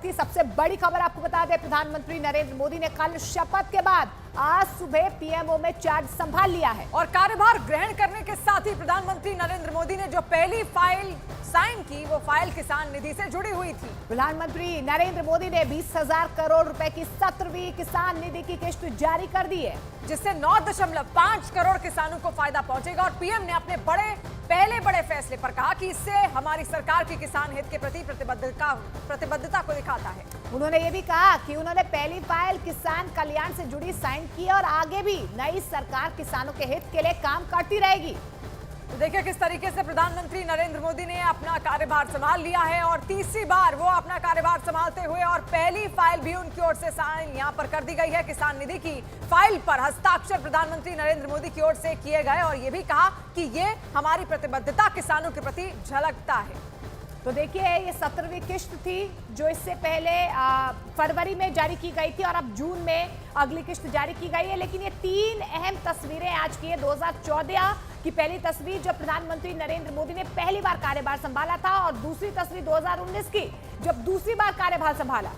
सकती। सबसे बड़ी खबर आपको बता दें, प्रधानमंत्री नरेंद्र मोदी ने कल शपथ के बाद आज सुबह पीएमओ में चार्ज संभाल लिया है और कार्यभार ग्रहण करने के साथ ही प्रधानमंत्री नरेंद्र मोदी ने जो पहली फाइल साइन की, वो फाइल किसान निधि से जुड़ी हुई थी। प्रधानमंत्री नरेंद्र मोदी ने 20,000 करोड़ रुपए की 17वीं किसान निधि की किस्त जारी कर दी है, जिससे 9.5 करोड़ किसानों को फायदा पहुंचेगा। और पीएम ने अपने पहले बड़े फैसले पर कहा कि इससे हमारी सरकार की किसान हित के प्रति प्रतिबद्धता को दिखाता है। उन्होंने ये भी कहा कि उन्होंने पहली फाइल किसान कल्याण से जुड़ी साइन की और आगे भी नई सरकार किसानों के हित के लिए काम करती रहेगी। तो देखिए किस तरीके से प्रधानमंत्री नरेंद्र मोदी ने अपना कार्यभार संभाल लिया है और तीसरी बार वो अपना कार्यभार संभालते हुए, और पहली फाइल भी उनकी ओर से साइन यहां पर कर दी गई है। किसान निधि की फाइल पर हस्ताक्षर प्रधानमंत्री नरेंद्र मोदी की ओर से किए गए और ये भी कहा कि ये हमारी प्रतिबद्धता किसानों के प्रति झलकता है। तो देखिए, ये 17वीं किस्त थी जो इससे पहले फरवरी में जारी की गई थी और अब जून में अगली किस्त जारी की गई है। लेकिन ये 3 अहम तस्वीरें आज की है। 2014 की पहली तस्वीर जब प्रधानमंत्री नरेंद्र मोदी ने पहली बार कार्यभार संभाला था, और दूसरी तस्वीर 2019 की जब दूसरी बार कार्यभार संभाला।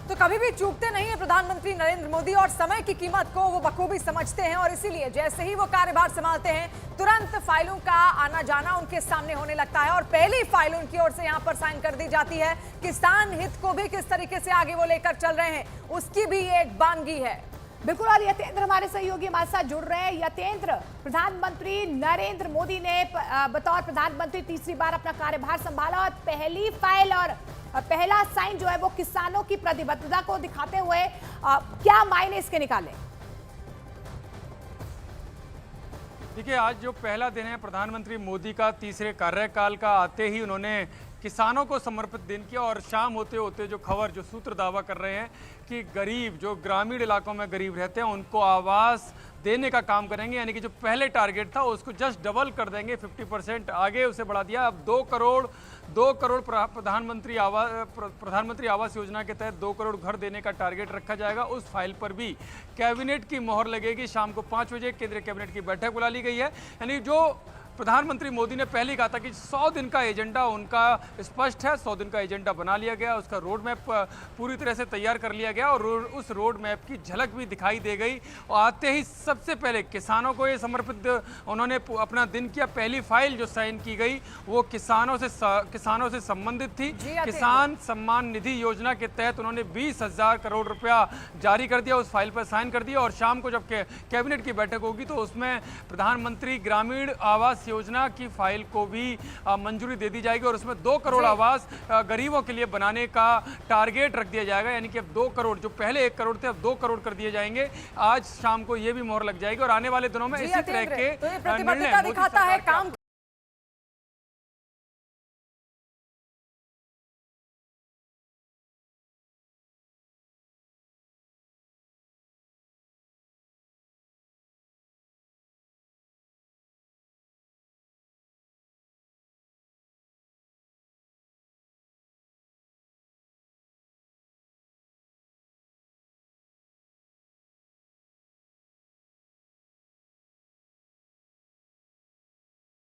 तो कभी भी चूकते नहीं है प्रधानमंत्री नरेंद्र मोदी, और समय की कीमत को वो बखूबी समझते हैं। और इसीलिए जैसे ही वो कार्यभार संभालते हैं, तुरंत फाइलों का आना जाना उनके सामने होने लगता है और पहली फाइल उनकी ओर से यहां पर साइन कर दी जाती है। किसान हित को भी किस तरीके से आगे वो लेकर चल रहे हैं, उसकी भी एक बानगी है। बिल्कुल। और यतेंद्र हमारे सहयोगी हमारे साथ जुड़ रहे हैं। यतेंद्र, प्रधानमंत्री नरेंद्र मोदी ने बतौर प्रधानमंत्री तीसरी बार अपना कार्यभार संभाला और पहली फाइल और पहला साइन जो है वो किसानों की प्रतिबद्धता को दिखाते हुए क्या मायने इसके निकाले? देखिए, आज जो पहला दिन है प्रधानमंत्री मोदी का तीसरे कार्यकाल का, आते ही उन्होंने किसानों को समर्पित दिन किया। और शाम होते होते जो खबर, जो सूत्र दावा कर रहे हैं कि गरीब, जो ग्रामीण इलाकों में गरीब रहते हैं, उनको आवास देने का काम करेंगे। यानी कि जो पहले टारगेट था उसको जस्ट डबल कर देंगे, 50% आगे उसे बढ़ा दिया। अब 2 करोड़ प्रधानमंत्री आवास योजना के तहत 2 करोड़ घर देने का टारगेट रखा जाएगा। उस फाइल पर भी कैबिनेट की मोहर लगेगी। शाम को 5 बजे केंद्रीय कैबिनेट की बैठक बुला ली गई है। यानी जो प्रधानमंत्री मोदी ने पहले कहा था कि 100 दिन का एजेंडा उनका स्पष्ट है, 100 दिन का एजेंडा बना लिया गया, उसका रोड मैप पूरी तरह से तैयार कर लिया गया और उस रोड मैप की झलक भी दिखाई दे गई। और आते ही सबसे पहले किसानों को ये समर्पित उन्होंने अपना दिन किया। पहली फाइल जो साइन की गई वो किसानों से संबंधित थी। किसान सम्मान निधि योजना के तहत उन्होंने 20,000 करोड़ रुपया जारी कर दिया, उस फाइल पर साइन कर दिया। और शाम को जब कैबिनेट की बैठक होगी तो उसमें प्रधानमंत्री ग्रामीण आवास योजना की फाइल को भी मंजूरी दे दी जाएगी और उसमें 2 करोड़ आवास गरीबों के लिए बनाने का टारगेट रख दिया जाएगा। यानी कि अब 2 करोड़, जो पहले 1 करोड़ थे, अब 2 करोड़ कर दिए जाएंगे। आज शाम को ये भी मोहर लग जाएगी और आने वाले दिनों में इसी तरह के निर्णय दिखाता है काम